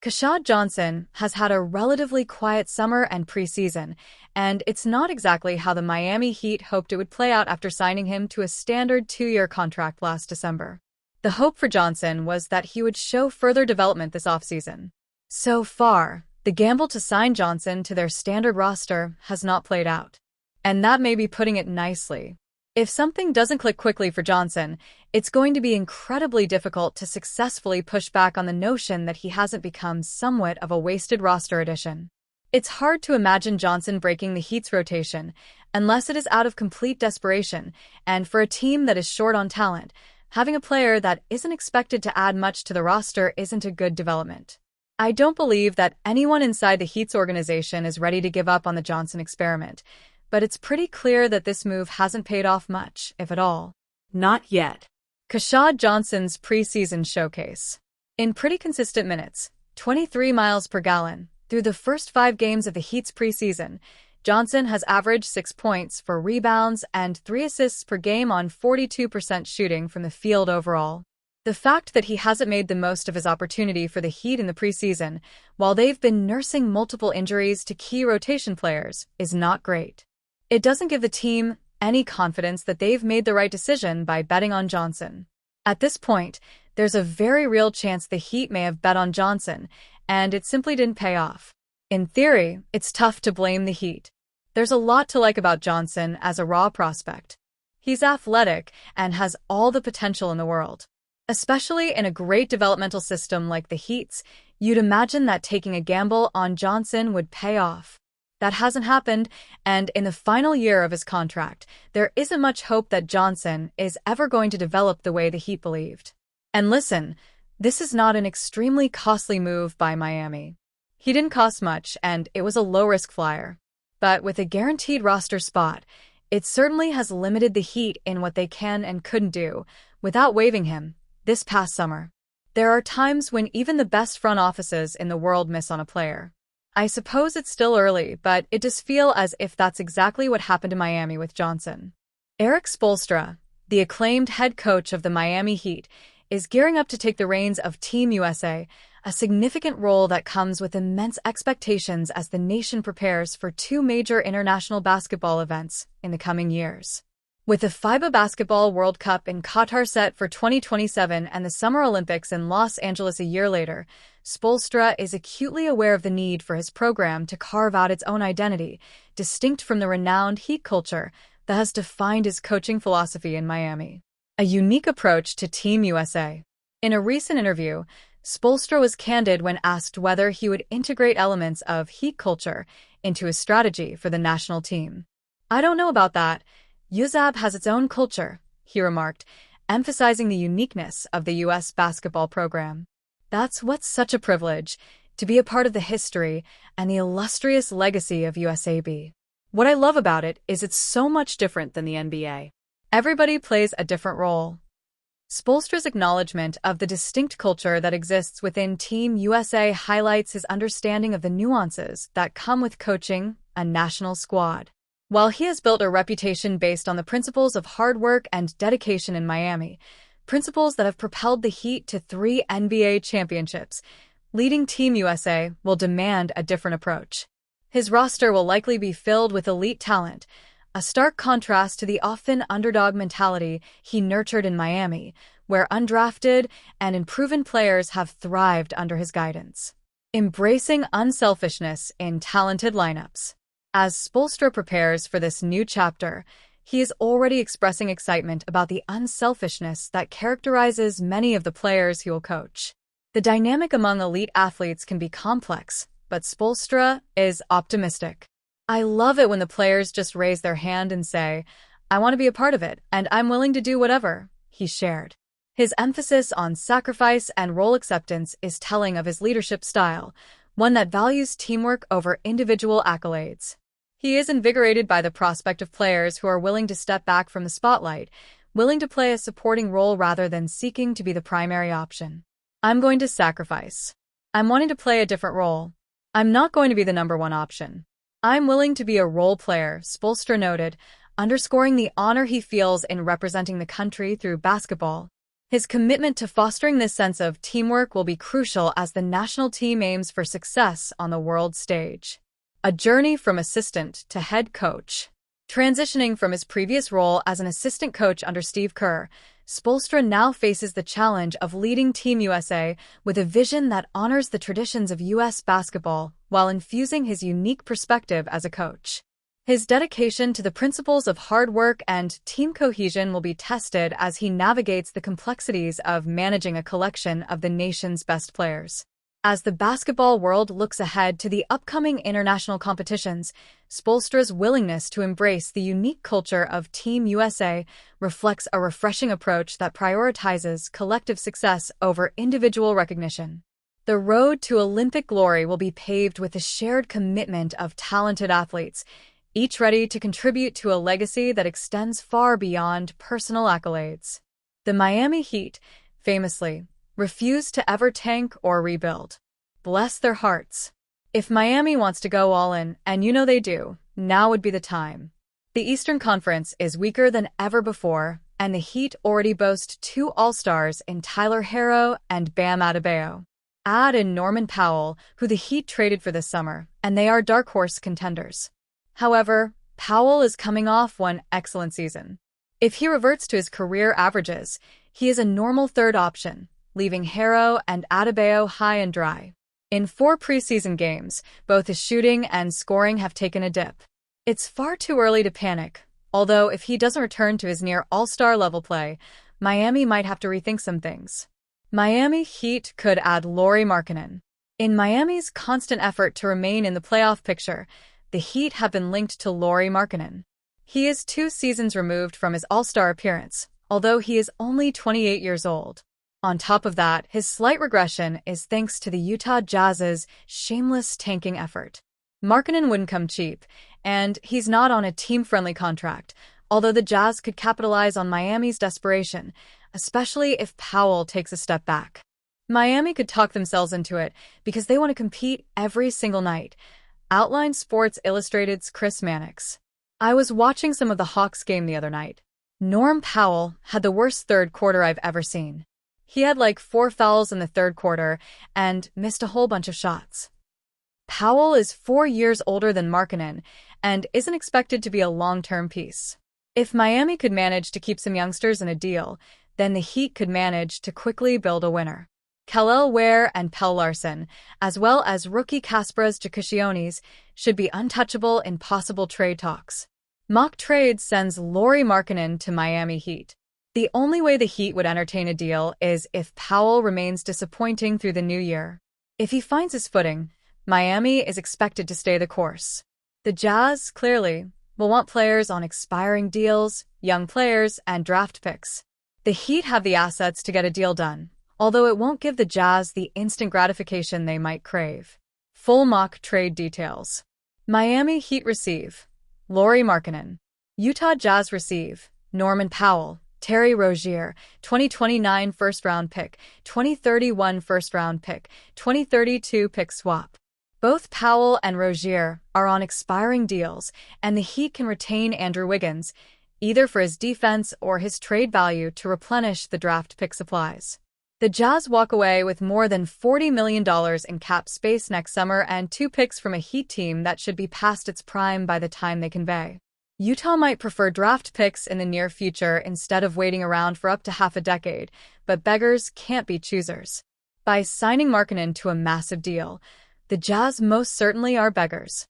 Kashad Johnson has had a relatively quiet summer and preseason, and it's not exactly how the Miami Heat hoped it would play out after signing him to a standard 2-year contract last December. The hope for Johnson was that he would show further development this offseason. So far, the gamble to sign Johnson to their standard roster has not played out. And that may be putting it nicely. If something doesn't click quickly for Johnson, it's going to be incredibly difficult to successfully push back on the notion that he hasn't become somewhat of a wasted roster addition. It's hard to imagine Johnson breaking the Heat's rotation unless it is out of complete desperation, and for a team that is short on talent, having a player that isn't expected to add much to the roster isn't a good development. I don't believe that anyone inside the Heat's organization is ready to give up on the Johnson experiment, but it's pretty clear that this move hasn't paid off much, if at all. Not yet. Kashad Johnson's preseason showcase. In pretty consistent minutes, 23 miles per gallon, through the first 5 games of the Heat's preseason, Johnson has averaged 6 points, 4 rebounds, and 3 assists per game on 42% shooting from the field overall. The fact that he hasn't made the most of his opportunity for the Heat in the preseason, while they've been nursing multiple injuries to key rotation players, is not great. It doesn't give the team any confidence that they've made the right decision by betting on Johnson. At this point, there's a very real chance the Heat may have bet on Johnson, and it simply didn't pay off. In theory, it's tough to blame the Heat. There's a lot to like about Johnson as a raw prospect. He's athletic and has all the potential in the world. Especially in a great developmental system like the Heat's, you'd imagine that taking a gamble on Johnson would pay off. That hasn't happened, and in the final year of his contract, there isn't much hope that Johnson is ever going to develop the way the Heat believed. And listen, this is not an extremely costly move by Miami. He didn't cost much, and it was a low-risk flyer. But with a guaranteed roster spot, it certainly has limited the Heat in what they can and couldn't do without waiving him this past summer. There are times when even the best front offices in the world miss on a player. I suppose it's still early, but it does feel as if that's exactly what happened to Miami with Johnson. Erik Spoelstra, the acclaimed head coach of the Miami Heat, is gearing up to take the reins of Team USA, a significant role that comes with immense expectations as the nation prepares for 2 major international basketball events in the coming years. With the FIBA Basketball World Cup in Qatar set for 2027 and the Summer Olympics in Los Angeles a year later, Spoelstra is acutely aware of the need for his program to carve out its own identity, distinct from the renowned Heat culture that has defined his coaching philosophy in Miami. A unique approach to Team USA. In a recent interview, Spoelstra was candid when asked whether he would integrate elements of Heat culture into his strategy for the national team. "I don't know about that. USAB has its own culture," he remarked, emphasizing the uniqueness of the U.S. basketball program. "That's what's such a privilege, to be a part of the history and the illustrious legacy of USAB. What I love about it is it's so much different than the NBA. Everybody plays a different role." Spoelstra's acknowledgement of the distinct culture that exists within Team USA highlights his understanding of the nuances that come with coaching a national squad. While he has built a reputation based on the principles of hard work and dedication in Miami, principles that have propelled the Heat to 3 NBA championships, leading Team USA will demand a different approach. His roster will likely be filled with elite talent, a stark contrast to the often underdog mentality he nurtured in Miami, where undrafted and unproven players have thrived under his guidance. Embracing unselfishness in talented lineups. As Spoelstra prepares for this new chapter, he is already expressing excitement about the unselfishness that characterizes many of the players he will coach. The dynamic among elite athletes can be complex, but Spoelstra is optimistic. "I love it when the players just raise their hand and say, 'I want to be a part of it, and I'm willing to do whatever,'" he shared. His emphasis on sacrifice and role acceptance is telling of his leadership style, one that values teamwork over individual accolades. He is invigorated by the prospect of players who are willing to step back from the spotlight, willing to play a supporting role rather than seeking to be the primary option. "I'm going to sacrifice. I'm wanting to play a different role. I'm not going to be the number 1 option. I'm willing to be a role player," Spoelstra noted, underscoring the honor he feels in representing the country through basketball. His commitment to fostering this sense of teamwork will be crucial as the national team aims for success on the world stage. A journey from assistant to head coach. Transitioning from his previous role as an assistant coach under Steve Kerr, Spoelstra now faces the challenge of leading Team USA with a vision that honors the traditions of U.S. basketball while infusing his unique perspective as a coach. His dedication to the principles of hard work and team cohesion will be tested as he navigates the complexities of managing a collection of the nation's best players. As the basketball world looks ahead to the upcoming international competitions, Spoelstra's willingness to embrace the unique culture of Team USA reflects a refreshing approach that prioritizes collective success over individual recognition. The road to Olympic glory will be paved with a shared commitment of talented athletes, each ready to contribute to a legacy that extends far beyond personal accolades. The Miami Heat, famously, refuse to ever tank or rebuild. Bless their hearts. If Miami wants to go all in, and you know they do, now would be the time. The Eastern Conference is weaker than ever before, and the Heat already boast two All-Stars in Tyler Herro and Bam Adebayo. Add in Norman Powell, who the Heat traded for this summer, and they are dark horse contenders. However, Powell is coming off one excellent season. If he reverts to his career averages, he is a normal third option, leaving Herro and Adebayo high and dry. In 4 preseason games, both his shooting and scoring have taken a dip. It's far too early to panic, although if he doesn't return to his near all-star level play, Miami might have to rethink some things. Miami Heat could add Lauri Markkanen. In Miami's constant effort to remain in the playoff picture, the Heat have been linked to Lauri Markkanen. He is 2 seasons removed from his All-Star appearance, although he is only 28 years old. On top of that, his slight regression is thanks to the Utah Jazz's shameless tanking effort. Markkanen wouldn't come cheap, and he's not on a team-friendly contract, although the Jazz could capitalize on Miami's desperation, especially if Powell takes a step back. Miami could talk themselves into it because they want to compete every single night, outlined Sports Illustrated's Chris Mannix. I was watching some of the Hawks game the other night. Norm Powell had the worst third quarter I've ever seen. He had like 4 fouls in the third quarter and missed a whole bunch of shots. Powell is 4 years older than Markkanen and isn't expected to be a long-term piece. If Miami could manage to keep some youngsters in a deal, then the Heat could manage to quickly build a winner. Kel'el Ware and Pelle Larsson, as well as rookie Kasparas Jakušionis, should be untouchable in possible trade talks. Mock Trade sends Lauri Markkanen to Miami Heat. The only way the Heat would entertain a deal is if Powell remains disappointing through the new year. If he finds his footing, Miami is expected to stay the course. The Jazz, clearly, will want players on expiring deals, young players, and draft picks. The Heat have the assets to get a deal done, although it won't give the Jazz the instant gratification they might crave. Full mock trade details. Miami Heat receive Lauri Markkanen. Utah Jazz receive Norman Powell, Terry Rozier, 2029 first-round pick, 2031 first-round pick, 2032 pick swap. Both Powell and Rozier are on expiring deals, and the Heat can retain Andrew Wiggins, either for his defense or his trade value to replenish the draft pick supplies. The Jazz walk away with more than $40 million in cap space next summer and 2 picks from a Heat team that should be past its prime by the time they convey. Utah might prefer draft picks in the near future instead of waiting around for up to half a decade, but beggars can't be choosers. By signing Markkanen to a massive deal, the Jazz most certainly are beggars.